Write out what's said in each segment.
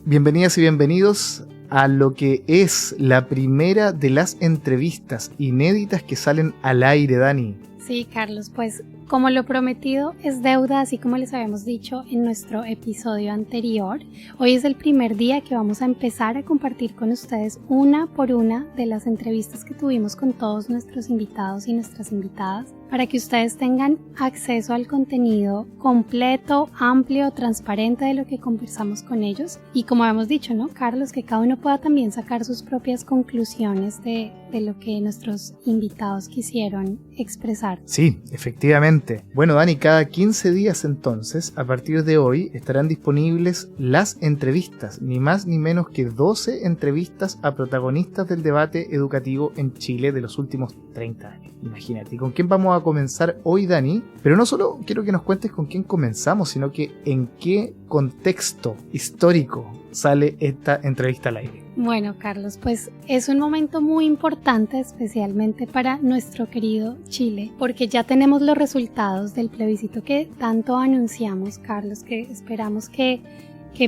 Bienvenidas y bienvenidos a lo que es la primera de las entrevistas inéditas que salen al aire, Dani. Sí, Carlos, pues como lo prometido es deuda, así como les habíamos dicho en nuestro episodio anterior, hoy es el primer día que vamos a empezar a compartir con ustedes una por una de las entrevistas que tuvimos con todos nuestros invitados y nuestras invitadas, para que ustedes tengan acceso al contenido completo, amplio, transparente de lo que conversamos con ellos. Y como hemos dicho, ¿no, Carlos? Que cada uno pueda también sacar sus propias conclusiones de lo que nuestros invitados quisieron expresar. Sí, efectivamente. Bueno, Dani, cada 15 días entonces, a partir de hoy, estarán disponibles las entrevistas, ni más ni menos que 12 entrevistas a protagonistas del debate educativo en Chile de los últimos 30 años. Imagínate, ¿y con quién vamos a comenzar hoy, Dani? Pero no solo quiero que nos cuentes con quién comenzamos, sino que en qué contexto histórico sale esta entrevista al aire. Bueno, Carlos, pues es un momento muy importante, especialmente para nuestro querido Chile, porque ya tenemos los resultados del plebiscito que tanto anunciamos, Carlos, que esperamos que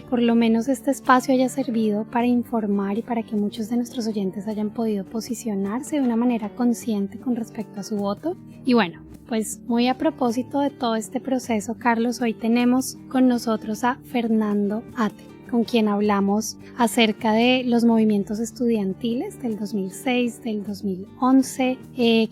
por lo menos este espacio haya servido para informar y para que muchos de nuestros oyentes hayan podido posicionarse de una manera consciente con respecto a su voto. Y bueno, pues muy a propósito de todo este proceso, Carlos, hoy tenemos con nosotros a Fernando Atria, con quien hablamos acerca de los movimientos estudiantiles del 2006, del 2011,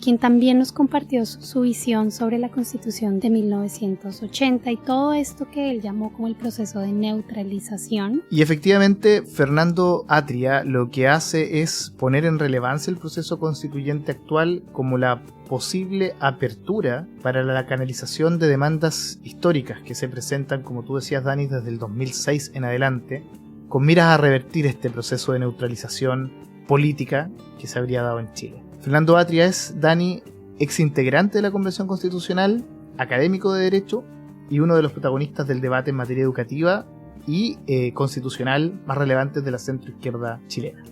quien también nos compartió su visión sobre la Constitución de 1980 y todo esto que él llamó como el proceso de neutralización. Y efectivamente, Fernando Atria lo que hace es poner en relevancia el proceso constituyente actual como la posible apertura para la canalización de demandas históricas que se presentan, como tú decías, Dani, desde el 2006 en adelante, con miras a revertir este proceso de neutralización política que se habría dado en Chile. Fernando Atria es, Dani, ex integrante de la Convención Constitucional, académico de Derecho y uno de los protagonistas del debate en materia educativa y constitucional más relevantes de la centroizquierda chilena.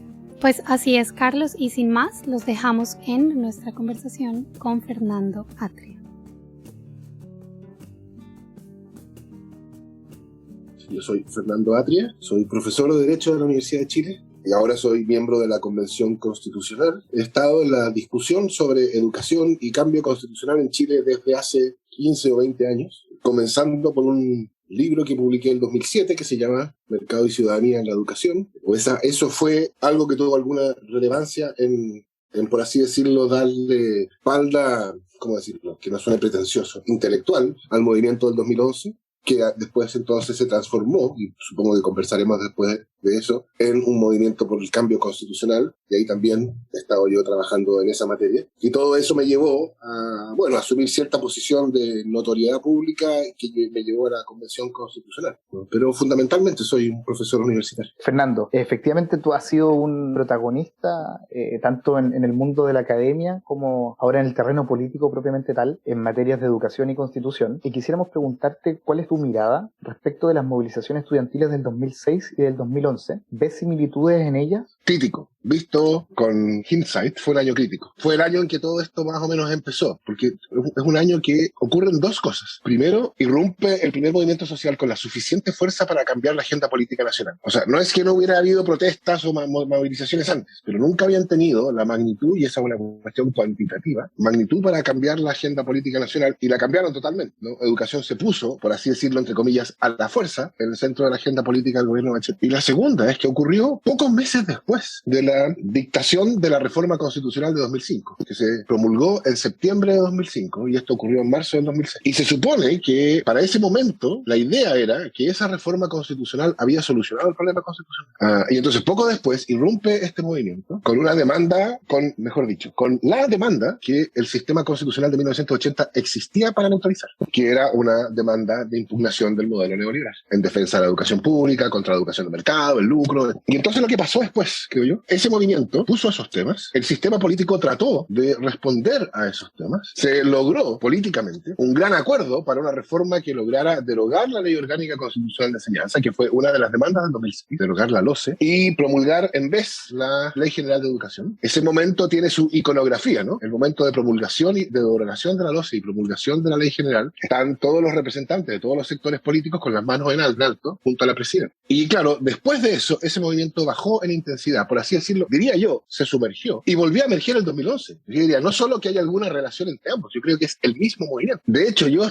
Pues así es, Carlos, y sin más, los dejamos en nuestra conversación con Fernando Atria. Yo soy Fernando Atria, soy profesor de Derecho de la Universidad de Chile y ahora soy miembro de la Convención Constitucional. He estado en la discusión sobre educación y cambio constitucional en Chile desde hace 15 o 20 años, comenzando por un libro que publiqué en 2007 que se llama Mercado y Ciudadanía en la Educación. Eso fue algo que tuvo alguna relevancia en, por así decirlo, darle espalda, ¿cómo decirlo?, que no suene pretencioso, intelectual al movimiento del 2011, que después entonces se transformó, y supongo que conversaremos después de eso, en un movimiento por el cambio constitucional, y ahí también he estado yo trabajando en esa materia. Y todo eso me llevó a, bueno, a asumir cierta posición de notoriedad pública que me llevó a la Convención Constitucional. Pero fundamentalmente soy un profesor universitario. Fernando, efectivamente tú has sido un protagonista tanto en el mundo de la academia como ahora en el terreno político propiamente tal, en materias de educación y constitución. Y quisiéramos preguntarte cuál es tu mirada respecto de las movilizaciones estudiantiles del 2006 y del 2011. ¿Ves similitudes en ellas? Crítico. Visto con hindsight, fue un año crítico. Fue el año en que todo esto más o menos empezó, porque es un año que ocurren dos cosas. Primero, irrumpe el primer movimiento social con la suficiente fuerza para cambiar la agenda política nacional. O sea, no es que no hubiera habido protestas o movilizaciones antes, pero nunca habían tenido la magnitud, y esa es una cuestión cuantitativa, magnitud para cambiar la agenda política nacional, y la cambiaron totalmente, ¿no? Educación se puso, por así decirlo, entre comillas, a la fuerza en el centro de la agenda política del gobierno de Bachelet. Y la segunda es que ocurrió pocos meses después de la dictación de la reforma constitucional de 2005, que se promulgó en septiembre de 2005, y esto ocurrió en marzo del 2006. Y se supone que para ese momento la idea era que esa reforma constitucional había solucionado el problema constitucional. Y entonces poco después irrumpe este movimiento con una demanda, con la demanda que el sistema constitucional de 1980 existía para neutralizar, que era una demanda de impugnación del modelo neoliberal, en defensa de la educación pública, contra la educación de mercado, el lucro. Y entonces lo que pasó después, creo yo, ese movimiento puso esos temas, el sistema político trató de responder a esos temas, se logró políticamente un gran acuerdo para una reforma que lograra derogar la Ley Orgánica Constitucional de Enseñanza, que fue una de las demandas del 2006, derogar la LOCE, y promulgar en vez la Ley General de Educación. Ese momento tiene su iconografía, ¿no? El momento de promulgación y de derogación de la LOCE y promulgación de la Ley General, están todos los representantes de todos los sectores políticos con las manos en alto junto a la presidenta. Y claro, después de eso, ese movimiento bajó en intensidad, por así decirlo, diría yo, se sumergió y volvió a emerger en 2011. Yo diría, no solo que haya alguna relación entre ambos, yo creo que es el mismo movimiento. De hecho, yo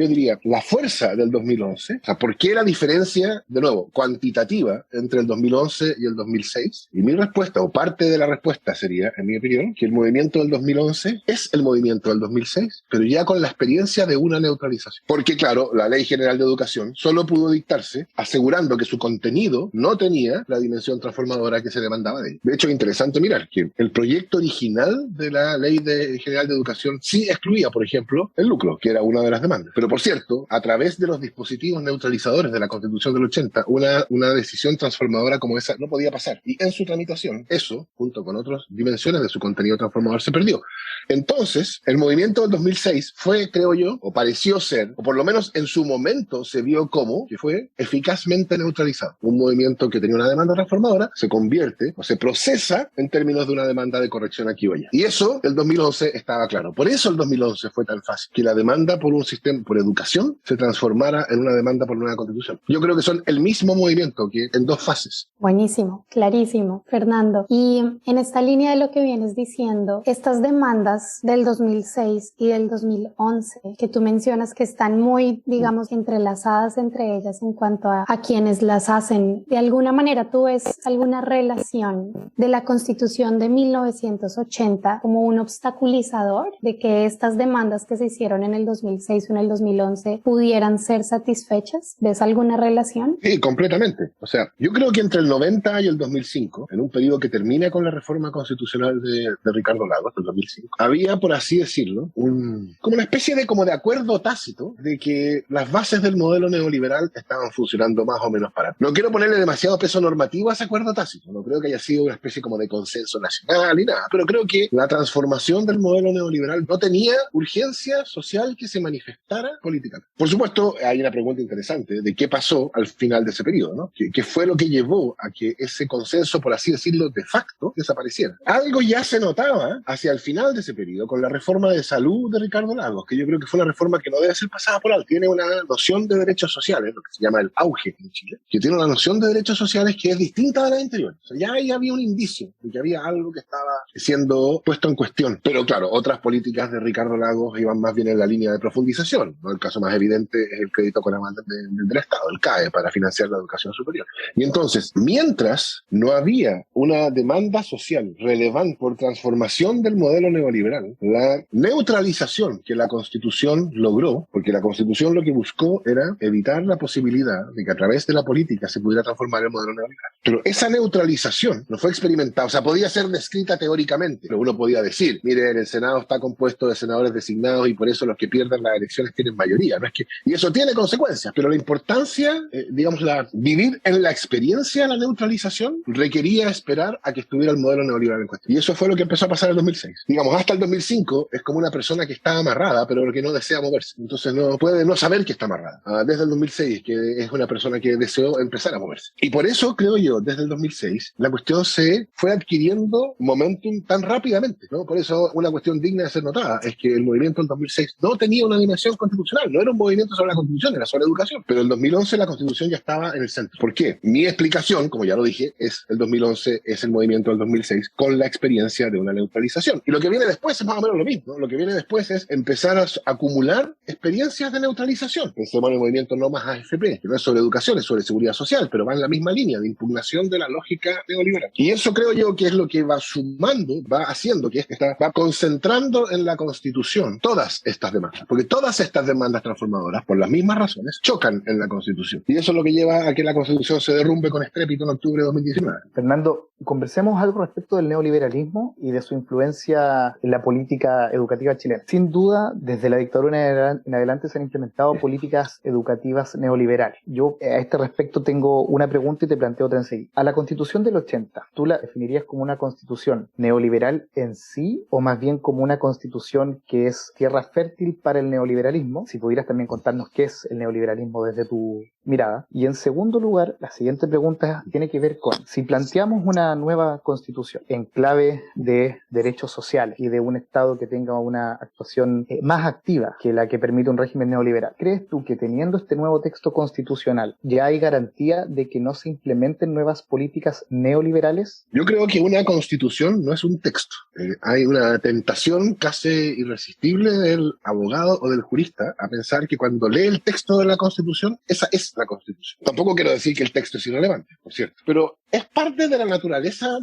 diría, la fuerza del 2011, o sea, ¿por qué la diferencia, de nuevo, cuantitativa entre el 2011 y el 2006? Y mi respuesta, o parte de la respuesta sería, en mi opinión, que el movimiento del 2011 es el movimiento del 2006, pero ya con la experiencia de una neutralización. Porque, claro, la Ley General de Educación solo pudo dictarse asegurando que su contenido no tenía la dimensión transformadora que se demandaba de él. De hecho, es interesante mirar que el proyecto original de la Ley General de Educación sí excluía, por ejemplo, el lucro, que era una de las demandas. Pero, por cierto, a través de los dispositivos neutralizadores de la Constitución del 80, una decisión transformadora como esa no podía pasar. Y en su tramitación, eso, junto con otras dimensiones de su contenido transformador, se perdió. Entonces, el movimiento del 2006 fue, creo yo, o pareció ser, o por lo menos en su momento se vio como, que fue eficazmente neutralizado. Un movimiento que tenía una demanda transformadora se convierte o se procesa en términos de una demanda de corrección aquí o allá. Y eso, el 2011 estaba claro. Por eso el 2011 fue tan fácil, que la demanda por un sistema, por educación, se transformara en una demanda por una constitución. Yo creo que son el mismo movimiento, que en dos fases. Buenísimo, clarísimo, Fernando. Y en esta línea de lo que vienes diciendo, estas demandas del 2006 y del 2011 que tú mencionas que están muy, digamos, entrelazadas entre ellas en cuanto a quienes las hacen, de alguna manera tú ves alguna relación de la Constitución de 1980 como un obstaculizador de que estas demandas que se hicieron en el 2006 o en el 2011 pudieran ser satisfechas. ¿Ves alguna relación? Sí, completamente. O sea, yo creo que entre el 90 y el 2005, en un periodo que termina con la reforma constitucional de Ricardo Lagos, del 2005, había, por así decirlo, como una especie de acuerdo tácito de que las bases del modelo neoliberal estaban funcionando más o menos para. No quiero ponerle demasiado peso normativo a ese acuerdo tácito, no creo que haya sido una especie como de consenso nacional ni nada, pero creo que la transformación del modelo neoliberal no tenía urgencia social que se manifestara políticamente. Por supuesto, hay una pregunta interesante de qué pasó al final de ese periodo, ¿no? ¿Qué fue lo que llevó a que ese consenso, por así decirlo, de facto, desapareciera? Algo ya se notaba hacia el final de ese periodo con la reforma de salud de Ricardo Lagos, que yo creo que fue una reforma que no debe ser pasada por alto. Tiene una noción de derechos sociales, lo que se llama el auge en Chile, que tiene una noción de derechos sociales que es distinta de la anterior. O sea, ya ahí había un indicio de que había algo que estaba siendo puesto en cuestión. Pero claro, otras políticas de Ricardo Lagos iban más bien en la línea de profundización, ¿no? El caso más evidente es el crédito con aval del Estado, el CAE, para financiar la educación superior. Y entonces, mientras no había una demanda social relevante por transformación del modelo neoliberal, la neutralización que la Constitución logró, porque la Constitución lo que buscó era evitar la posibilidad de que a través de la política se pudiera transformar el modelo neoliberal. Pero esa neutralización no fue experimentada, o sea, podía ser descrita teóricamente, pero uno podía decir, mire, el Senado está compuesto de senadores designados y por eso los que pierden las elecciones tienen mayoría, ¿no? Y eso tiene consecuencias, pero la importancia, digamos, vivir en la experiencia de la neutralización requería esperar a que estuviera el modelo neoliberal en cuestión. Y eso fue lo que empezó a pasar en el 2006. Digamos, hasta el 2005 es como una persona que está amarrada, pero que no desea moverse. Entonces no puede no saber que está amarrada. Desde el 2006, que es una persona que deseó empezar a moverse. Y por eso, creo yo, desde el 2006, la cuestión se fue adquiriendo momentum tan rápidamente, ¿no? Por eso una cuestión digna de ser notada es que el movimiento del 2006 no tenía una dimensión constitucional, no era un movimiento sobre la Constitución, era sobre educación. Pero en el 2011 la Constitución ya estaba en el centro. ¿Por qué? Mi explicación, como ya lo dije, es el 2011, es el movimiento del 2006 con la experiencia de una neutralización. Y lo que viene después es más o menos lo mismo, ¿no? Lo que viene después es empezar a acumular experiencias de neutralización. Pensemos en el movimiento No Más AFP, que no es sobre educación, es sobre seguridad social, pero va en la misma línea de impugnación de la lógica neoliberal. Y eso creo yo que es lo que va sumando, va haciendo que va concentrando en la Constitución todas estas demandas. Porque todas estas demandas transformadoras, por las mismas razones, chocan en la Constitución. Y eso es lo que lleva a que la Constitución se derrumbe con estrépito en octubre de 2019. Fernando, conversemos algo respecto del neoliberalismo y de su influencia en la política educativa chilena. Sin duda, desde la dictadura en adelante se han implementado políticas educativas neoliberales. Yo a este respecto tengo una pregunta y te planteo otra seguir. A la Constitución del 80, ¿tú la definirías como una constitución neoliberal en sí o más bien como una constitución que es tierra fértil para el neoliberalismo? Si pudieras también contarnos qué es el neoliberalismo desde tu mirada. Y en segundo lugar, la siguiente pregunta tiene que ver con si planteamos una nueva constitución en clave de derechos sociales y de un Estado que tenga una actuación más activa que la que permite un régimen neoliberal. ¿Crees tú que teniendo este nuevo texto constitucional ya hay garantía de que no se implementen nuevas políticas neoliberales? Yo creo que una constitución no es un texto. Hay una tentación casi irresistible del abogado o del jurista a pensar que cuando lee el texto de la constitución, esa es la constitución. Tampoco quiero decir que el texto es irrelevante, por cierto, pero es parte de la naturaleza,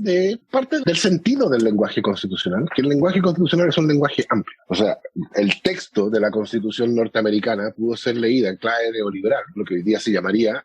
parte del sentido del lenguaje constitucional, que el lenguaje constitucional es un lenguaje amplio. O sea, el texto de la Constitución norteamericana pudo ser leída en clave neoliberal, lo que hoy día se llamaría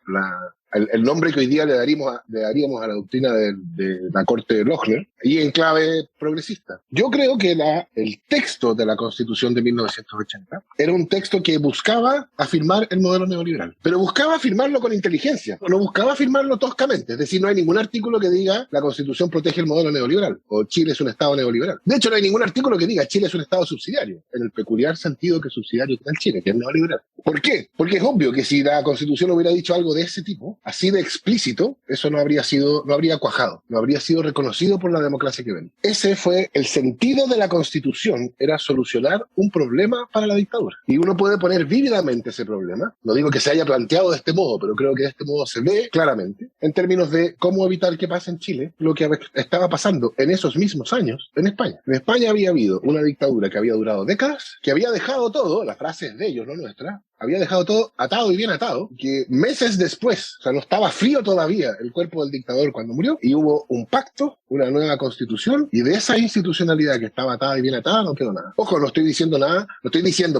el nombre que hoy día le daríamos a la doctrina de la Corte de Lochner, y en clave progresista. Yo creo que el texto de la Constitución de 1980 era un texto que buscaba afirmar el modelo neoliberal, pero buscaba afirmarlo con inteligencia, no buscaba afirmarlo toscamente. Es decir, no hay ningún artículo que diga la Constitución protege el modelo neoliberal o Chile es un Estado neoliberal. De hecho, no hay ningún artículo que diga Chile es un Estado subsidiario, en el peculiar sentido que subsidiario tiene el Chile, que es neoliberal. ¿Por qué? Porque es obvio que si la Constitución hubiera dicho algo de ese tipo, así de explícito, eso no habría cuajado, no habría sido reconocido por la democracia que ven. Ese fue el sentido de la Constitución, era solucionar un problema para la dictadura. Y uno puede poner vívidamente ese problema, no digo que se haya planteado de este modo, pero creo que de este modo se ve claramente, en términos de cómo evitar que pase en Chile lo que estaba pasando en esos mismos años en España. En España había habido una dictadura que había durado décadas, que había dejado todo, la frase es de ellos, no nuestra, había dejado todo atado y bien atado, que meses después, o sea, no estaba frío todavía el cuerpo del dictador cuando murió, y hubo un pacto, una nueva constitución, y de esa institucionalidad que estaba atada y bien atada no quedó nada. Ojo, no estoy diciendo,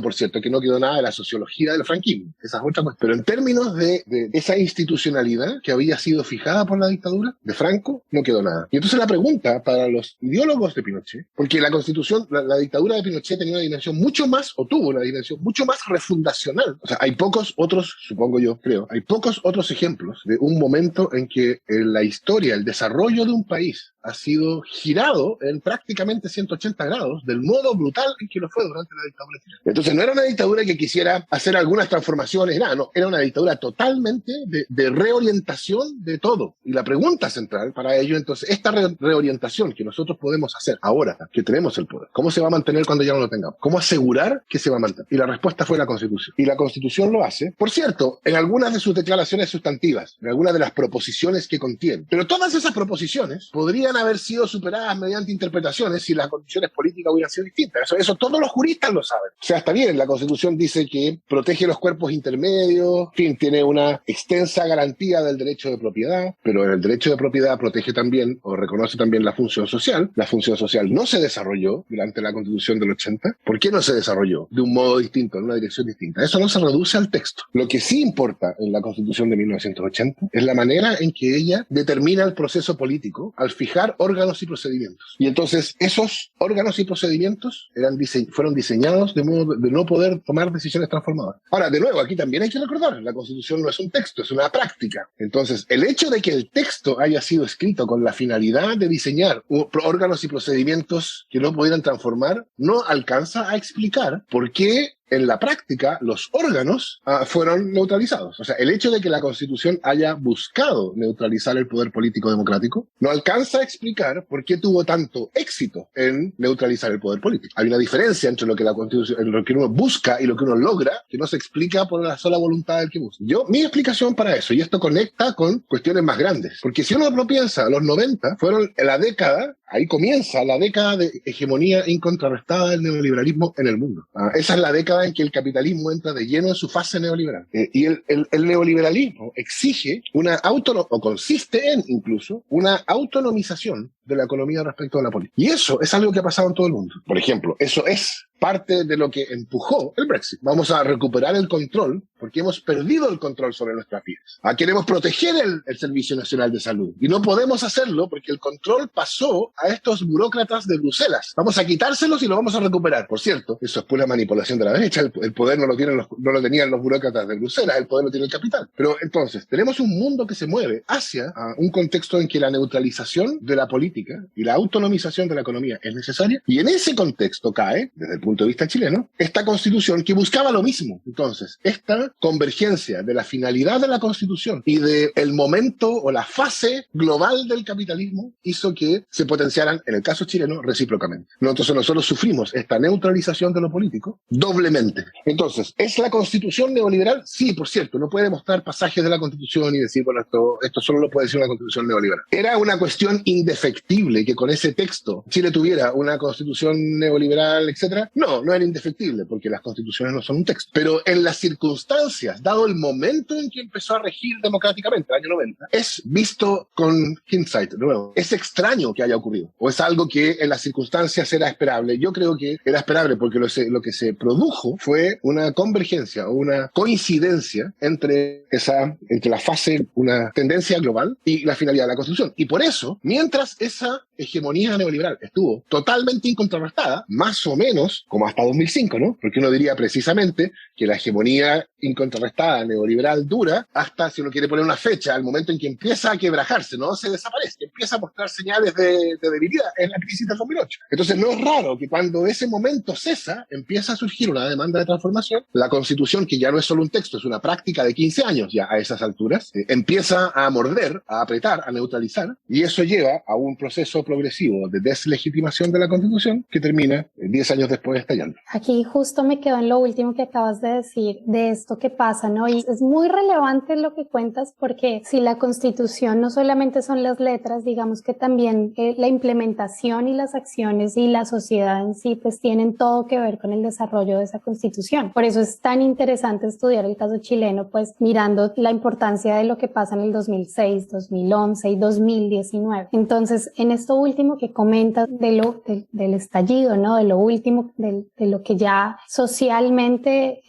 por cierto, que no quedó nada de la sociología del franquismo, esa es otra cosa, pero en términos de esa institucionalidad que había sido fijada por la dictadura de Franco, no quedó nada. Y entonces la pregunta para los ideólogos de Pinochet, porque la constitución, la dictadura de Pinochet tenía una dimensión mucho más, o tuvo una dimensión mucho más refundacional. O sea, hay pocos otros, supongo yo, creo, hay pocos otros ejemplos de un momento en que la historia, el desarrollo de un país ha sido girado en prácticamente 180 grados del modo brutal en que lo fue durante la dictadura chilena. Entonces no era una dictadura que quisiera hacer algunas transformaciones, nada, no, era una dictadura totalmente de reorientación de todo. Y la pregunta central para ello, entonces, esta reorientación que nosotros podemos hacer ahora que tenemos el poder, ¿cómo se va a mantener cuando ya no lo tengamos? ¿Cómo asegurar que se va a mantener? Y la respuesta fue la Constitución. Y la Constitución lo hace, por cierto, en algunas de sus declaraciones sustantivas, en algunas de las proposiciones que contiene. Pero todas esas proposiciones podrían haber sido superadas mediante interpretaciones si las condiciones políticas hubieran sido distintas. Eso todos los juristas lo saben. O sea, está bien, la Constitución dice que protege los cuerpos intermedios, en fin, tiene una extensa garantía del derecho de propiedad, pero en el derecho de propiedad protege también, o reconoce también la función social. La función social no se desarrolló durante la Constitución del 80. ¿Por qué no se desarrolló de un modo distinto, en una dirección distinta? Eso no se reduce al texto. Lo que sí importa en la Constitución de 1980 es la manera en que ella determina el proceso político al fijar órganos y procedimientos. Y entonces esos órganos y procedimientos fueron diseñados de modo de no poder tomar decisiones transformadoras. Ahora, de nuevo, aquí también hay que recordar, la Constitución no es un texto, es una práctica. Entonces, el hecho de que el texto haya sido escrito con la finalidad de diseñar órganos y procedimientos que no pudieran transformar, no alcanza a explicar por qué en la práctica los órganos fueron neutralizados. O sea, el hecho de que la Constitución haya buscado neutralizar el poder político democrático no alcanza a explicar por qué tuvo tanto éxito en neutralizar el poder político. Hay una diferencia entre lo que la Constitución, lo que uno busca y lo que uno logra, que no se explica por la sola voluntad del que busca. Mi explicación para eso, y esto conecta con cuestiones más grandes, porque si uno lo piensa, los 90 fueron la década, ahí comienza la década de hegemonía incontrarrestada del neoliberalismo en el mundo. Esa es la década en que el capitalismo entra de lleno en su fase neoliberal. Y el neoliberalismo exige o consiste en incluso una autonomización de la economía respecto a la política. Y eso es algo que ha pasado en todo el mundo. Por ejemplo, eso es parte de lo que empujó el Brexit. Vamos a recuperar el control porque hemos perdido el control sobre nuestras vidas. Queremos proteger el Servicio Nacional de Salud y no podemos hacerlo porque el control pasó a estos burócratas de Bruselas. Vamos a quitárselos y lo vamos a recuperar. Por cierto, eso es pura manipulación de la derecha. El poder no lo tenían los burócratas de Bruselas, el poder lo tiene el capital. Pero entonces, tenemos un mundo que se mueve hacia un contexto en que la neutralización de la política y la autonomización de la economía es necesaria, y en ese contexto cae, desde el punto de vista chileno, esta constitución que buscaba lo mismo. Entonces, esta convergencia de la finalidad de la constitución y del momento o la fase global del capitalismo hizo que se potenciaran, en el caso chileno, recíprocamente. Nosotros sufrimos esta neutralización de lo político doblemente. Entonces, ¿es la constitución neoliberal? Sí, por cierto, no puede mostrar pasajes de la constitución y decir, bueno, esto solo lo puede decir una constitución neoliberal. Era una cuestión indefectible que con ese texto Chile tuviera una constitución neoliberal, etcétera. No era indefectible, porque las constituciones no son un texto. Pero en las circunstancias, dado el momento en que empezó a regir democráticamente, el año 90, es visto con hindsight, de nuevo. Es extraño que haya ocurrido, o es algo que en las circunstancias era esperable. Yo creo que era esperable porque lo que se produjo fue una convergencia o una coincidencia entre la fase, una tendencia global y la finalidad de la Constitución. Y por eso, mientras esa hegemonía neoliberal estuvo totalmente incontrastada, más o menos como hasta 2005, ¿no? Porque uno diría precisamente que la hegemonía incontrastada neoliberal dura hasta, si uno quiere poner una fecha, al momento en que empieza a quebrajarse, no se desaparece, empieza a mostrar señales de debilidad, es la crisis del 2008. Entonces no es raro que cuando ese momento cesa, empieza a surgir una demanda de transformación. La Constitución, que ya no es solo un texto, es una práctica de 15 años ya a esas alturas, empieza a morder, a apretar, a neutralizar, y eso lleva a un proceso progresivo de deslegitimación de la Constitución que termina 10 años después estallando. Aquí justo me quedo en lo último que acabas de decir de esto que pasa, ¿no? Y es muy relevante lo que cuentas porque si la Constitución no solamente son las letras, digamos que también la implementación y las acciones y la sociedad en sí pues tienen todo que ver con el desarrollo de esa Constitución. Por eso es tan interesante estudiar el caso chileno, pues mirando la importancia de lo que pasa en el 2006, 2011 y 2019. Entonces, en esto último que comentas del estallido, ¿no? De lo último, de lo que ya socialmente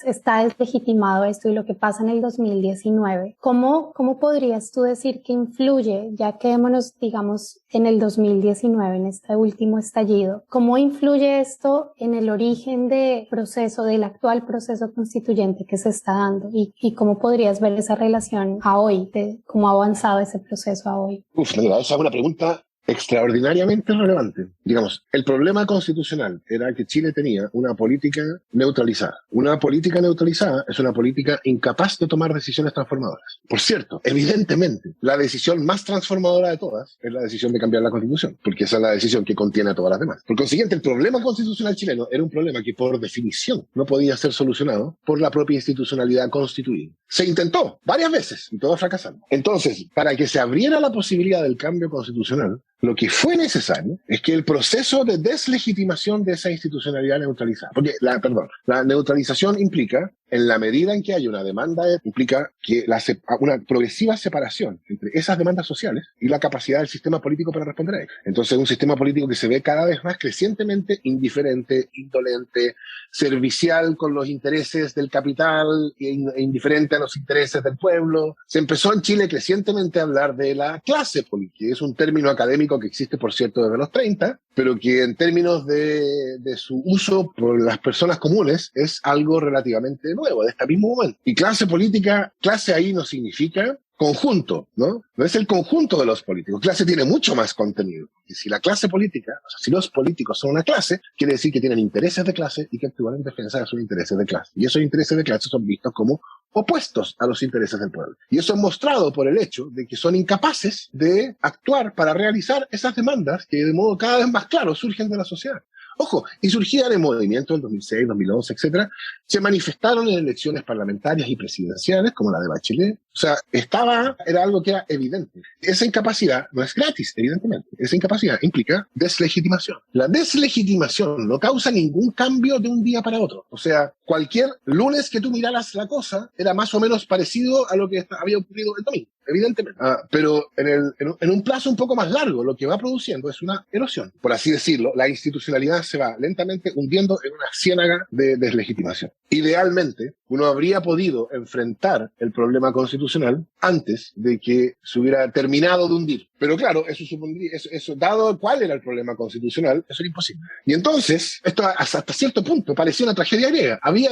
está deslegitimado esto y lo que pasa en el 2019. ¿Cómo podrías tú decir que influye, ya quedémonos, digamos, en el 2019, en este último estallido, cómo influye esto en el origen del actual proceso constituyente que se está dando y cómo podrías ver esa relación a hoy, de cómo ha avanzado ese proceso a hoy? Mira, esa es una pregunta extraordinariamente relevante. Digamos, el problema constitucional era que Chile tenía una política neutralizada. Una política neutralizada es una política incapaz de tomar decisiones transformadoras. Por cierto, evidentemente, la decisión más transformadora de todas es la decisión de cambiar la Constitución, porque esa es la decisión que contiene a todas las demás. Por consiguiente, el problema constitucional chileno era un problema que, por definición, no podía ser solucionado por la propia institucionalidad constituida. Se intentó varias veces y todos fracasaron. Entonces, para que se abriera la posibilidad del cambio constitucional, lo que fue necesario es que el proceso de deslegitimación de esa institucionalidad neutralizada, porque la neutralización implica, en la medida en que hay una demanda, implica que una progresiva separación entre esas demandas sociales y la capacidad del sistema político para responder a ellas. Entonces, un sistema político que se ve cada vez más crecientemente indiferente, indolente, servicial con los intereses del capital e indiferente a los intereses del pueblo. Se empezó en Chile crecientemente a hablar de la clase política, que es un término académico que existe, por cierto, desde los 30, pero que en términos de su uso por las personas comunes es algo relativamente nuevo, de este mismo momento. Y clase política, clase ahí no significa conjunto, ¿no? No es el conjunto de los políticos. Clase tiene mucho más contenido. Y si la clase política, o sea, si los políticos son una clase, quiere decir que tienen intereses de clase y que actúan en defensa de sus intereses de clase. Y esos intereses de clase son vistos como opuestos a los intereses del pueblo. Y eso es mostrado por el hecho de que son incapaces de actuar para realizar esas demandas que de modo cada vez más claro surgen de la sociedad. Ojo, y surgían en movimientos del 2006, 2011, etcétera, se manifestaron en elecciones parlamentarias y presidenciales, como la de Bachelet. O sea, era algo que era evidente. Esa incapacidad no es gratis, evidentemente. Esa incapacidad implica deslegitimación. La deslegitimación no causa ningún cambio de un día para otro. O sea, cualquier lunes que tú miraras la cosa era más o menos parecido a lo que había ocurrido el domingo. evidentemente. Pero en un plazo un poco más largo, lo que va produciendo es una erosión. Por así decirlo, la institucionalidad se va lentamente hundiendo en una ciénaga de deslegitimación. Idealmente, uno habría podido enfrentar el problema constitucional antes de que se hubiera terminado de hundir. Pero claro, eso supondría, dado cuál era el problema constitucional, eso era imposible. Y entonces, esto hasta cierto punto parecía una tragedia griega. Habría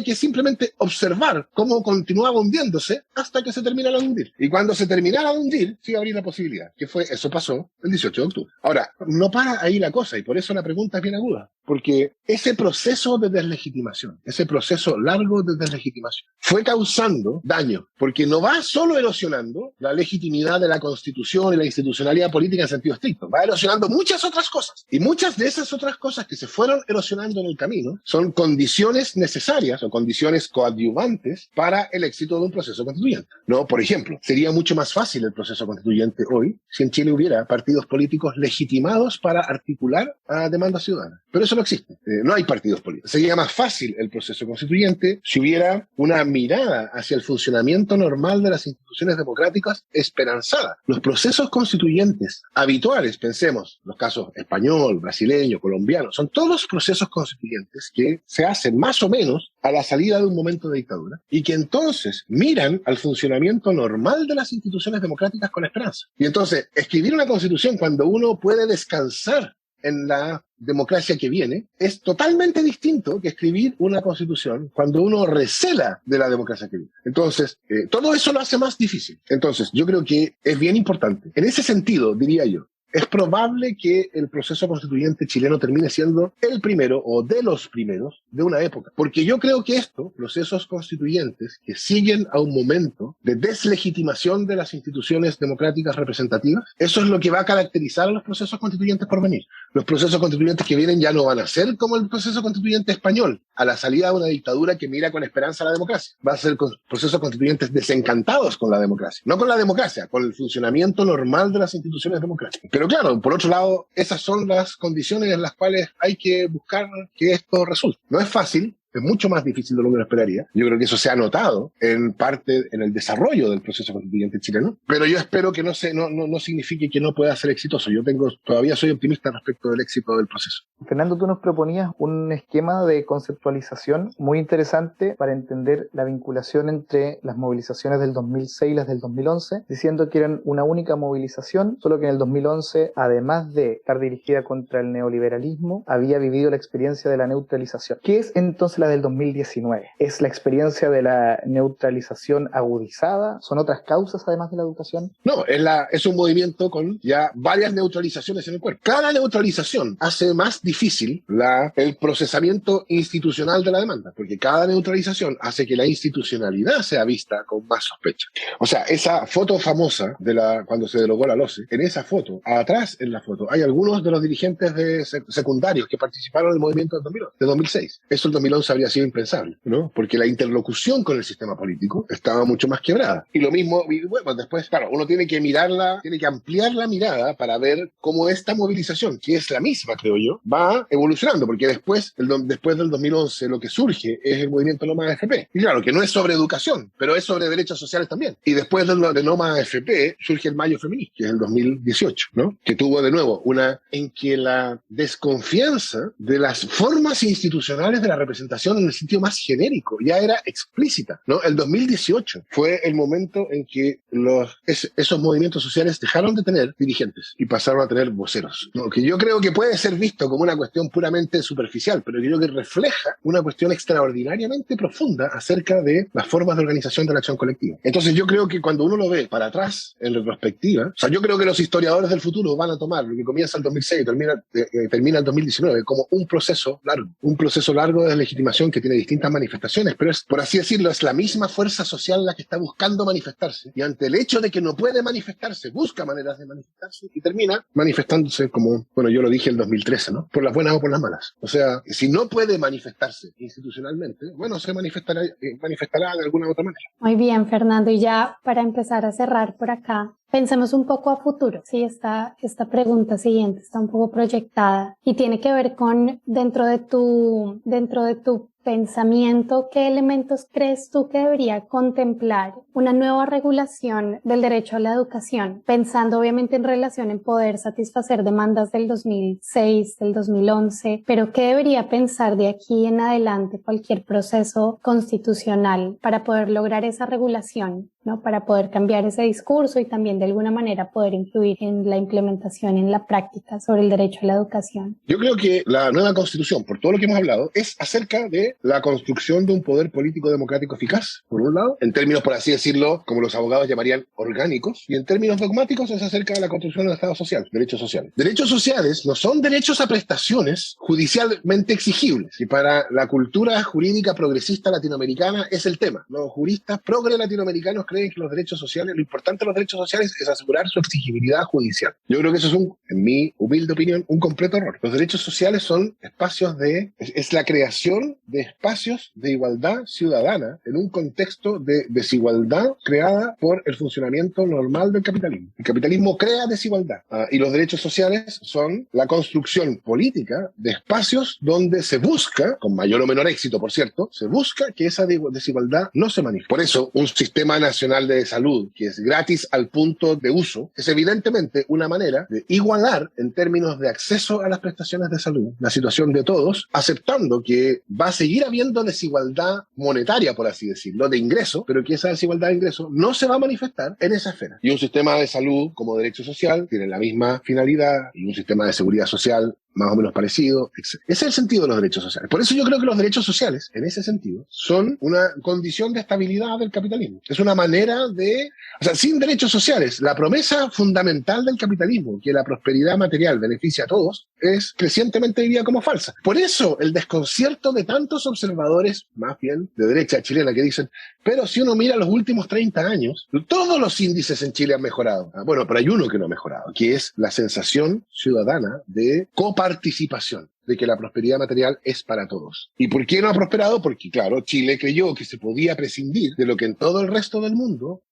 que simplemente observar cómo continuaba hundiéndose hasta que se terminara de hundir. Y cuando se terminara de hundir, sí habría la posibilidad. Eso pasó el 18 de octubre. Ahora, no para ahí la cosa, y por eso la pregunta es bien aguda. Porque ese proceso de deslegitimación, ese proceso largo de deslegitimación, fue causando daño, porque no va solo erosionando la legitimidad de la Constitución y la institucionalidad política en sentido estricto, va erosionando muchas otras cosas. Y muchas de esas otras cosas que se fueron erosionando en el camino son condiciones necesarias o condiciones coadyuvantes para el éxito de un proceso constituyente. ¿No? Por ejemplo, sería mucho más fácil el proceso constituyente hoy si en Chile hubiera partidos políticos legitimados para articular demandas ciudadanas. Pero eso no existe. No hay partidos políticos. Sería más fácil el proceso constituyente si hubiera una mirada hacia el funcionamiento normal de las instituciones democráticas esperanzada. Los procesos constituyentes habituales, pensemos, los casos español, brasileño, colombiano, son todos procesos constituyentes que se hacen más o menos a la salida de un momento de dictadura y que entonces miran al funcionamiento normal de las instituciones democráticas con esperanza. Y entonces, escribir una constitución cuando uno puede descansar en la democracia que viene es totalmente distinto que escribir una constitución cuando uno recela de la democracia que viene. Entonces, todo eso lo hace más difícil. Entonces, yo creo que es bien importante. En ese sentido, diría yo, es probable que el proceso constituyente chileno termine siendo el primero o de los primeros de una época. Porque yo creo que estos procesos constituyentes que siguen a un momento de deslegitimación de las instituciones democráticas representativas, eso es lo que va a caracterizar a los procesos constituyentes por venir. Los procesos constituyentes que vienen ya no van a ser como el proceso constituyente español, a la salida de una dictadura que mira con esperanza a la democracia. Va a ser procesos constituyentes desencantados con la democracia. No con la democracia, con el funcionamiento normal de las instituciones democráticas. Pero claro, por otro lado, esas son las condiciones en las cuales hay que buscar que esto resulte. No es fácil, es mucho más difícil de lo que uno esperaría. Yo creo que eso se ha notado en parte en el desarrollo del proceso constituyente chileno, pero yo espero que no signifique que no pueda ser exitoso. Todavía soy optimista respecto del éxito del proceso. Fernando, tú nos proponías un esquema de conceptualización muy interesante para entender la vinculación entre las movilizaciones del 2006 y las del 2011, diciendo que eran una única movilización, solo que en el 2011, además de estar dirigida contra el neoliberalismo, había vivido la experiencia de la neutralización. ¿Qué es entonces la del 2019? ¿Es la experiencia de la neutralización agudizada? ¿Son otras causas además de la educación? No, es un movimiento con ya varias neutralizaciones en el cuerpo. Cada neutralización hace más difícil el procesamiento institucional de la demanda, porque cada neutralización hace que la institucionalidad sea vista con más sospecha. O sea, esa foto famosa cuando se derogó la LOCE, en esa foto, atrás en la foto, hay algunos de los dirigentes secundarios que participaron en el movimiento de 2006. Eso el 2011 habría sido impensable, ¿no? Porque la interlocución con el sistema político estaba mucho más quebrada. Y lo mismo, bueno, después, claro, uno tiene que ampliar la mirada para ver cómo esta movilización, que es la misma, creo yo, va evolucionando, porque después del 2011 lo que surge es el movimiento No Más AFP. Y claro, que no es sobre educación, pero es sobre derechos sociales también. Y después de No Más AFP surge el Mayo Feminista, que es el 2018, ¿no? Que tuvo de nuevo en que la desconfianza de las formas institucionales de la representación en el sentido más genérico ya era explícita, ¿no? El 2018 fue el momento en que esos movimientos sociales dejaron de tener dirigentes y pasaron a tener voceros, ¿no? Que yo creo que puede ser visto como una cuestión puramente superficial, pero yo creo que refleja una cuestión extraordinariamente profunda acerca de las formas de organización de la acción colectiva. Entonces yo creo que cuando uno lo ve para atrás, en retrospectiva, o sea, yo creo que los historiadores del futuro van a tomar lo que comienza el 2006 y termina el 2019 como un proceso largo de legitimación que tiene distintas manifestaciones, pero es, por así decirlo, es la misma fuerza social la que está buscando manifestarse, y ante el hecho de que no puede manifestarse, busca maneras de manifestarse y termina manifestándose como, bueno, yo lo dije en 2013, ¿no? Por las buenas o por las malas. O sea, si no puede manifestarse institucionalmente, bueno, se manifestará de alguna otra manera. Muy bien, Fernando, y ya para empezar a cerrar por acá, pensemos un poco a futuro. Sí, esta pregunta siguiente está un poco proyectada y tiene que ver con dentro de tu pensamiento, ¿qué elementos crees tú que debería contemplar una nueva regulación del derecho a la educación? Pensando obviamente en relación en poder satisfacer demandas del 2006, del 2011, pero ¿qué debería pensar de aquí en adelante cualquier proceso constitucional para poder lograr esa regulación, ¿no? Para poder cambiar ese discurso y también de alguna manera poder influir en la implementación, en la práctica sobre el derecho a la educación? Yo creo que la nueva Constitución, por todo lo que hemos hablado, es acerca de la construcción de un poder político democrático eficaz, por un lado, en términos, por así decirlo, como los abogados llamarían orgánicos, y en términos dogmáticos es acerca de la construcción del Estado social, derechos sociales. Derechos sociales no son derechos a prestaciones judicialmente exigibles, y para la cultura jurídica progresista latinoamericana es el tema. Los juristas progre latinoamericanos creen que los derechos sociales, lo importante de los derechos sociales es asegurar su exigibilidad judicial. Yo creo que eso es en mi humilde opinión, un completo error. Los derechos sociales son espacios es la creación de espacios de igualdad ciudadana en un contexto de desigualdad creada por el funcionamiento normal del capitalismo. El capitalismo crea desigualdad y los derechos sociales son la construcción política de espacios donde se busca, con mayor o menor éxito por cierto, se busca que esa desigualdad no se manifieste. Por eso, un sistema nacional de salud que es gratis al punto de uso es evidentemente una manera de igualar en términos de acceso a las prestaciones de salud la situación de todos, aceptando que va a seguir habiendo desigualdad monetaria, por así decirlo, de ingreso, pero que esa desigualdad de ingreso no se va a manifestar en esa esfera. Y un sistema de salud como derecho social tiene la misma finalidad y un sistema de seguridad social más o menos parecido, etc. Ese es el sentido de los derechos sociales. Por eso yo creo que los derechos sociales, en ese sentido, son una condición de estabilidad del capitalismo. Es una manera de... O sea, sin derechos sociales, la promesa fundamental del capitalismo, que la prosperidad material beneficia a todos, es crecientemente vivida como falsa. Por eso el desconcierto de tantos observadores, más bien de derecha chilena, que dicen, pero si uno mira los últimos 30 años, todos los índices en Chile han mejorado. Bueno, pero hay uno que no ha mejorado, que es la sensación ciudadana de coparticipación, de que la prosperidad material es para todos. ¿Y por qué no ha prosperado? Porque, claro, Chile creyó que se podía prescindir de lo que en todo el resto del mundo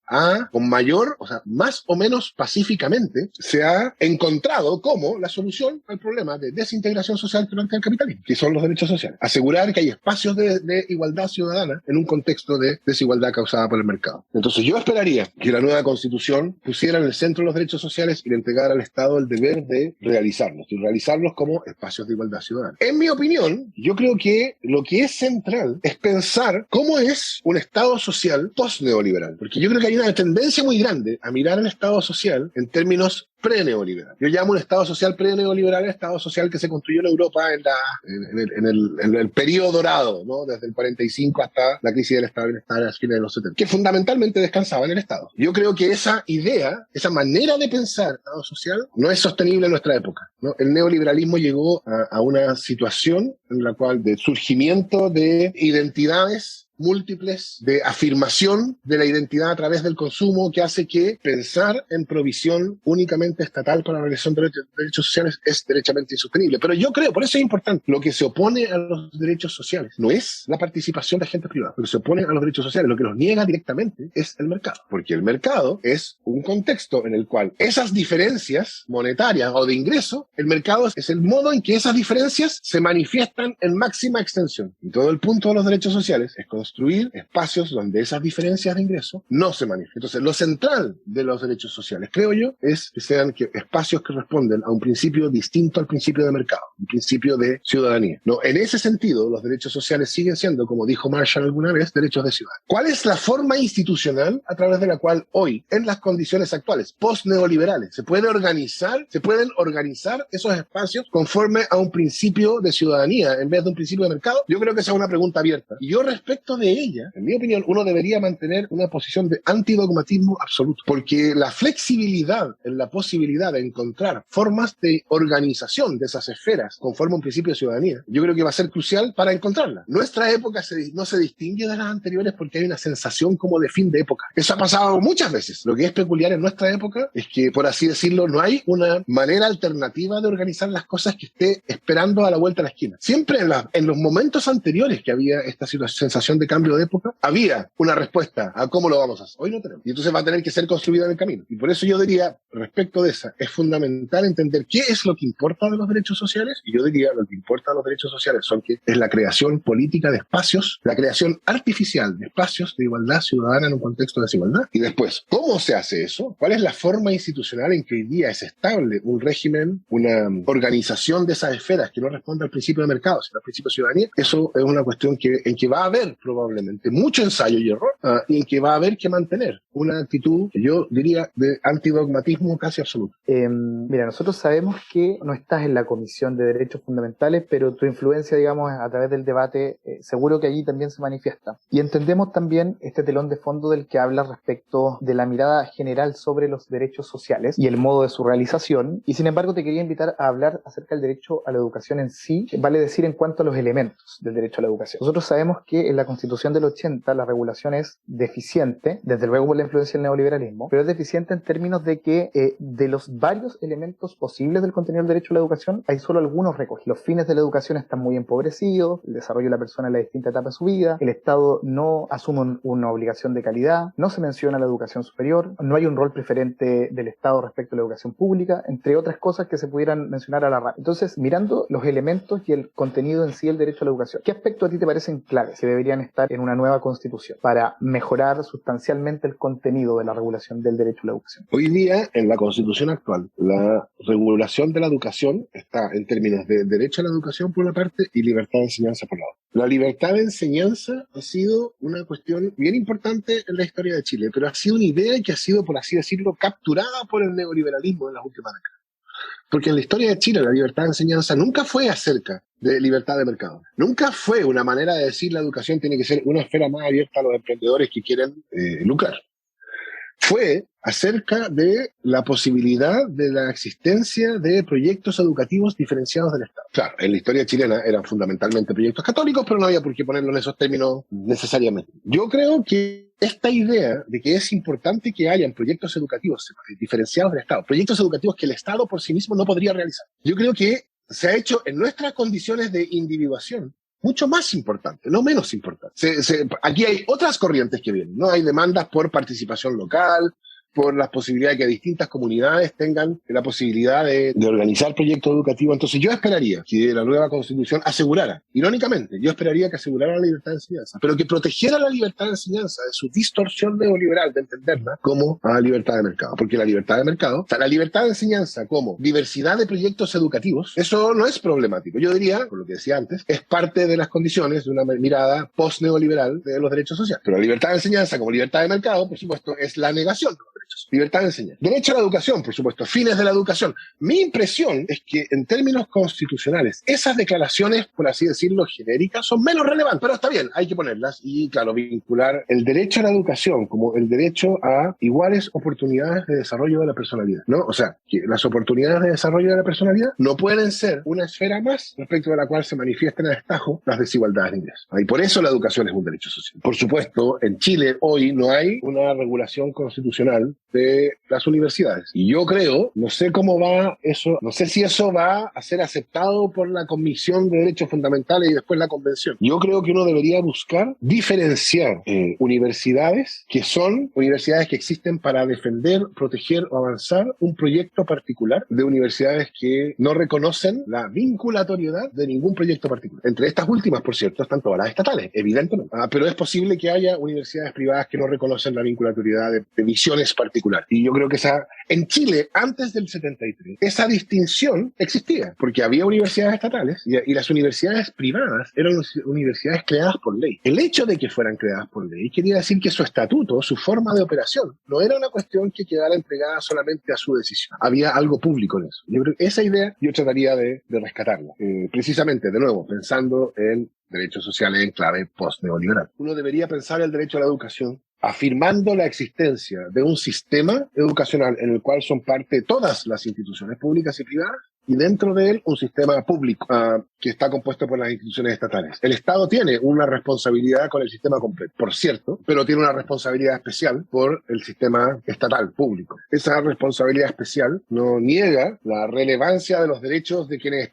con mayor, o sea, más o menos pacíficamente, se ha encontrado como la solución al problema de desintegración social durante el capitalismo, que son los derechos sociales. Asegurar que hay espacios de igualdad ciudadana en un contexto de desigualdad causada por el mercado. Entonces yo esperaría que la nueva Constitución pusiera en el centro los derechos sociales y le entregara al Estado el deber de realizarlos, y realizarlos como espacios de igualdad ciudadana. En mi opinión, yo creo que lo que es central es pensar cómo es un Estado social post-neoliberal, porque yo creo que hay una tendencia muy grande a mirar el Estado social en términos pre-neoliberal. Yo llamo un Estado social pre-neoliberal el Estado social que se construyó en Europa en el periodo dorado, ¿no? Desde el 45 hasta la crisis del Estado de Bienestar a fines de los 70, que fundamentalmente descansaba en el Estado. Yo creo que esa idea, esa manera de pensar Estado social no es sostenible en nuestra época, ¿no? El neoliberalismo llegó a una situación en la cual de surgimiento de identidades múltiples, de afirmación de la identidad a través del consumo, que hace que pensar en provisión únicamente estatal para la realización de derechos sociales es derechamente insostenible. Pero yo creo, por eso es importante, lo que se opone a los derechos sociales no es la participación de agentes privados, lo que se opone a los derechos sociales, lo que los niega directamente es el mercado, porque el mercado es un contexto en el cual esas diferencias monetarias o de ingreso, el mercado es el modo en que esas diferencias se manifiestan en máxima extensión. Y todo el punto de los derechos sociales es construir espacios donde esas diferencias de ingreso no se manifiestan. Entonces, lo central de los derechos sociales, creo yo, es que sean espacios que responden a un principio distinto al principio de mercado, un principio de ciudadanía. No, en ese sentido, los derechos sociales siguen siendo, como dijo Marshall alguna vez, derechos de ciudad. ¿Cuál es la forma institucional a través de la cual hoy, en las condiciones actuales, post-neoliberales, se pueden organizar esos espacios conforme a un principio de ciudadanía en vez de un principio de mercado? Yo creo que esa es una pregunta abierta. Y yo respecto de ella, en mi opinión, uno debería mantener una posición de antidogmatismo absoluto, porque la flexibilidad en la posibilidad de encontrar formas de organización de esas esferas conforme a un principio de ciudadanía, yo creo que va a ser crucial para encontrarla. Nuestra época no se distingue de las anteriores porque hay una sensación como de fin de época. Eso ha pasado muchas veces. Lo que es peculiar en nuestra época es que, por así decirlo, no hay una manera alternativa de organizar las cosas que esté esperando a la vuelta de la esquina. Siempre en los momentos anteriores que había esta sensación de de cambio de época, había una respuesta a cómo lo vamos a hacer. Hoy no tenemos. Y entonces va a tener que ser construida en el camino. Y por eso yo diría, respecto de esa, es fundamental entender qué es lo que importa de los derechos sociales. Y yo diría, lo que importa de los derechos sociales es la creación política de espacios, la creación artificial de espacios de igualdad ciudadana en un contexto de desigualdad. Y después, ¿cómo se hace eso? ¿Cuál es la forma institucional en que hoy día es estable un régimen, una organización de esas esferas que no responde al principio de mercado, sino al principio de ciudadanía? Eso es una cuestión en que va a haber probablemente mucho ensayo y error, y en que va a haber que mantener una actitud, yo diría, de antidogmatismo casi absoluto. Mira, nosotros sabemos que no estás en la Comisión de Derechos Fundamentales, pero tu influencia, digamos, a través del debate, seguro que allí también se manifiesta. Y entendemos también este telón de fondo del que habla respecto de la mirada general sobre los derechos sociales y el modo de su realización. Y sin embargo, te quería invitar a hablar acerca del derecho a la educación en sí, vale decir en cuanto a los elementos del derecho a la educación. Nosotros sabemos que en la Constitución del 80 la regulación es deficiente, desde luego por la influencia del neoliberalismo, pero es deficiente en términos de que de los varios elementos posibles del contenido del derecho a la educación, hay solo algunos recogidos. Los fines de la educación están muy empobrecidos, el desarrollo de la persona en la distinta etapa de su vida, el Estado no asume una obligación de calidad, no se menciona la educación superior, no hay un rol preferente del Estado respecto a la educación pública, entre otras cosas que se pudieran mencionar a la rápida. Entonces, mirando los elementos y el contenido en sí del derecho a la educación, ¿qué aspectos a ti te parecen claves que deberían estar en una nueva constitución para mejorar sustancialmente el contenido de la regulación del derecho a la educación? Hoy día, en la Constitución actual, la regulación de la educación está en términos de derecho a la educación por una parte y libertad de enseñanza por la otra. La libertad de enseñanza ha sido una cuestión bien importante en la historia de Chile, pero ha sido una idea que ha sido, por así decirlo, capturada por el neoliberalismo en las últimas décadas. Porque en la historia de Chile la libertad de enseñanza nunca fue acerca de libertad de mercado. Nunca fue una manera de decir la educación tiene que ser una esfera más abierta a los emprendedores que quieren lucrar. Fue acerca de la posibilidad de la existencia de proyectos educativos diferenciados del Estado. Claro, en la historia chilena eran fundamentalmente proyectos católicos, pero no había por qué ponerlo en esos términos necesariamente. Yo creo que esta idea de que es importante que hayan proyectos educativos diferenciados del Estado, proyectos educativos que el Estado por sí mismo no podría realizar, yo creo que se ha hecho en nuestras condiciones de individuación mucho más importante, no menos importante. Aquí hay otras corrientes que vienen, ¿no? Hay demandas por participación local, por las posibilidades de que distintas comunidades tengan la posibilidad de organizar proyectos educativos. Entonces yo esperaría que la nueva Constitución asegurara, irónicamente, yo esperaría que asegurara la libertad de enseñanza, pero que protegiera la libertad de enseñanza de su distorsión neoliberal de entenderla como a libertad de mercado. Porque la libertad de mercado, o sea, la libertad de enseñanza como diversidad de proyectos educativos, eso no es problemático. Yo diría, por lo que decía antes, es parte de las condiciones de una mirada post-neoliberal de los derechos sociales. Pero la libertad de enseñanza como libertad de mercado, por supuesto, es la negación de los derechos. Libertad de enseñar. Derecho a la educación, por supuesto, fines de la educación. Mi impresión es que en términos constitucionales, esas declaraciones, por así decirlo, genéricas, son menos relevantes, pero está bien, hay que ponerlas y, claro, vincular el derecho a la educación como el derecho a iguales oportunidades de desarrollo de la personalidad, ¿no? O sea, que las oportunidades de desarrollo de la personalidad no pueden ser una esfera más respecto de la cual se manifiestan a destajo las desigualdades de ingresos. Y por eso la educación es un derecho social. Por supuesto, en Chile hoy no hay una regulación constitucional de las universidades. Y yo creo, no sé cómo va eso, no sé si eso va a ser aceptado por la Comisión de Derechos Fundamentales y después la Convención. Yo creo que uno debería buscar diferenciar universidades que son universidades que existen para defender, proteger o avanzar un proyecto particular de universidades que no reconocen la vinculatoriedad de ningún proyecto particular. Entre estas últimas, por cierto, están todas las estatales, evidentemente. Pero es posible que haya universidades privadas que no reconocen la vinculatoriedad de visiones particulares. Y yo creo que en Chile, antes del 73, esa distinción existía, porque había universidades estatales y las universidades privadas eran universidades creadas por ley. El hecho de que fueran creadas por ley quería decir que su estatuto, su forma de operación, no era una cuestión que quedara entregada solamente a su decisión. Había algo público en eso. Yo creo que esa idea yo trataría de rescatarla. Precisamente, de nuevo, pensando en derechos sociales en clave post-neoliberal. Uno debería pensar el derecho a la educación afirmando la existencia de un sistema educacional en el cual son parte todas las instituciones públicas y privadas, y dentro de él un sistema público que está compuesto por las instituciones estatales. El Estado tiene una responsabilidad con el sistema completo, por cierto, pero tiene una responsabilidad especial por el sistema estatal público. Esa responsabilidad especial no niega la relevancia de los derechos de quienes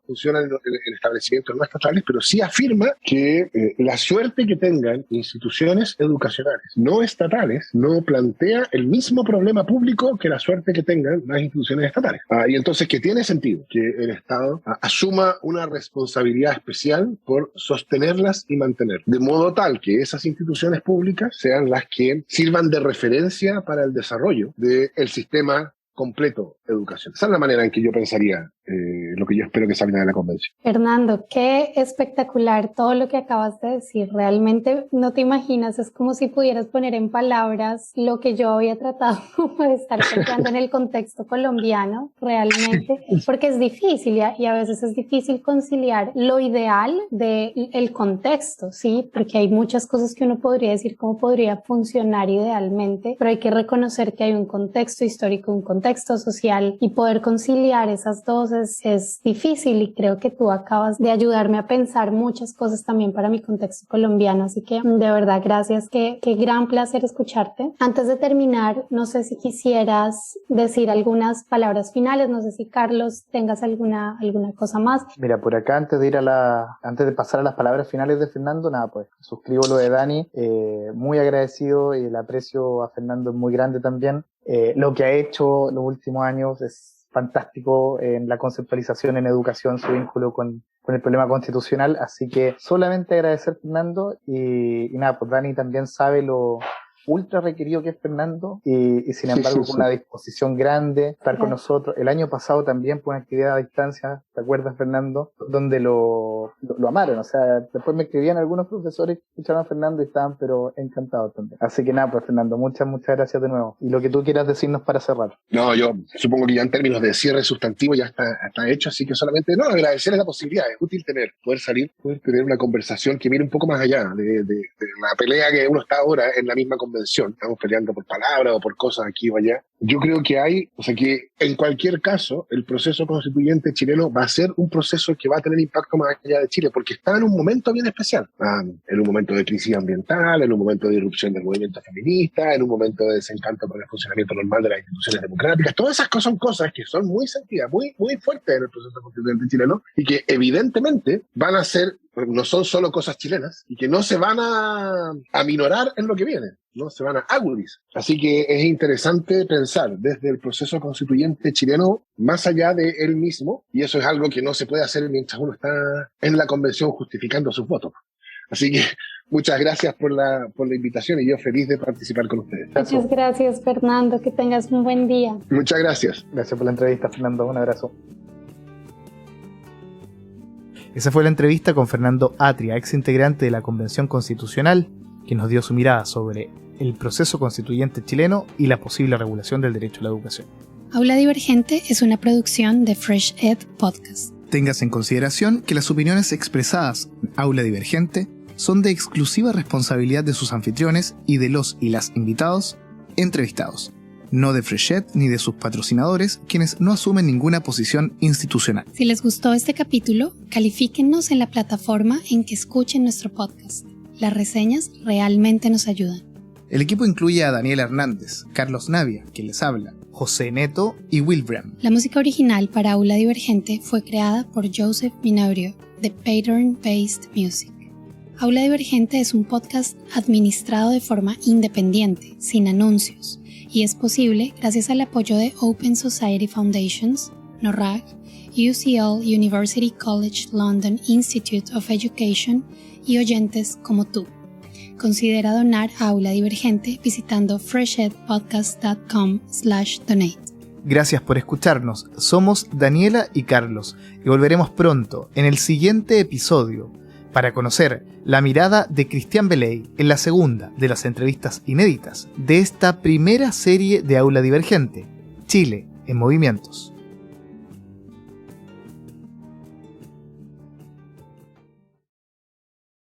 funcionan en establecimientos no estatales, pero sí afirma que la suerte que tengan instituciones educacionales no estatales no plantea el mismo problema público que la suerte que tengan las instituciones estatales. Y entonces que tiene sentido que el Estado asuma una responsabilidad especial por sostenerlas y mantener, de modo tal que esas instituciones públicas sean las que sirvan de referencia para el desarrollo del sistema completo de educación. Esa es la manera en que yo pensaría lo que yo espero que salga de la convención. Fernando, qué espectacular todo lo que acabas de decir. Realmente no te imaginas, es como si pudieras poner en palabras lo que yo había tratado de estar pensando en el contexto colombiano, realmente, porque es difícil y a veces es difícil conciliar lo ideal del contexto, ¿sí? Porque hay muchas cosas que uno podría decir cómo podría funcionar idealmente, pero hay que reconocer que hay un contexto histórico, un contexto social, y poder conciliar esas dos es difícil, y creo que tú acabas de ayudarme a pensar muchas cosas también para mi contexto colombiano, así que de verdad gracias, qué gran placer escucharte. Antes de terminar, no sé si quisieras decir algunas palabras finales, no sé si Carlos tengas alguna cosa más. Mira, por acá antes de pasar a las palabras finales de Fernando, nada, pues suscribo lo de Dani, muy agradecido, y el aprecio a Fernando es muy grande también. Lo que ha hecho los últimos años es fantástico en la conceptualización en educación, su vínculo con el problema constitucional, así que solamente agradecer, Fernando, y nada, pues Dani también sabe lo ultra requerido que es Fernando, y sin embargo con una disposición grande estar con nosotros. El año pasado también fue una actividad a distancia, ¿te acuerdas, Fernando? Donde lo amaron, o sea, después me escribían algunos profesores que escucharon a Fernando y estaban pero encantados también. Así que nada, pues Fernando, muchas gracias de nuevo. Y lo que tú quieras decirnos para cerrar. No, yo supongo que ya en términos de cierre sustantivo ya está hecho, así que solamente agradecerles la posibilidad. Es útil poder tener una conversación que mire un poco más allá de la pelea que uno está ahora en la misma convención. Estamos peleando por palabras o por cosas aquí o allá. Yo creo que que en cualquier caso el proceso constituyente chileno va a ser un proceso que va a tener impacto más allá de Chile, porque está en un momento bien especial, en un momento de crisis ambiental, en un momento de irrupción del movimiento feminista, en un momento de desencanto por el funcionamiento normal de las instituciones democráticas. Todas esas cosas son cosas que son muy sentidas, muy, muy fuertes en el proceso constituyente chileno, y que evidentemente van a ser, no son solo cosas chilenas, y que no se van a aminorar en lo que viene, no se van a agudizar. Así que es interesante pensar desde el proceso constituyente chileno más allá de él mismo, y eso es algo que no se puede hacer mientras uno está en la convención justificando sus votos. Así que muchas gracias por la invitación, y yo feliz de participar con ustedes. Muchas gracias, Fernando, que tengas un buen día. Muchas gracias. Gracias por la entrevista, Fernando, un abrazo. Esa fue la entrevista con Fernando Atria, ex integrante de la Convención Constitucional, que nos dio su mirada sobre el proceso constituyente chileno y la posible regulación del derecho a la educación. Aula Divergente es una producción de Fresh Ed Podcast. Tengas en consideración que las opiniones expresadas en Aula Divergente son de exclusiva responsabilidad de sus anfitriones y de los y las invitados entrevistados, no de Fresh Ed ni de sus patrocinadores, quienes no asumen ninguna posición institucional. Si les gustó este capítulo, califíquennos en la plataforma en que escuchen nuestro podcast. Las reseñas realmente nos ayudan. El equipo incluye a Daniela Hernández, Carlos Navia, quien les habla, José Neto y Will Bram. La música original para Aula Divergente fue creada por Joseph Minaurio, de Pattern Based Music. Aula Divergente es un podcast administrado de forma independiente, sin anuncios, y es posible gracias al apoyo de Open Society Foundations, NORAG, UCL University College London Institute of Education y oyentes como tú. Considera donar a Aula Divergente visitando freshedpodcast.com/donate. Gracias por escucharnos. Somos Daniela y Carlos y volveremos pronto en el siguiente episodio para conocer la mirada de Cristian Beley en la segunda de las entrevistas inéditas de esta primera serie de Aula Divergente, Chile en Movimientos.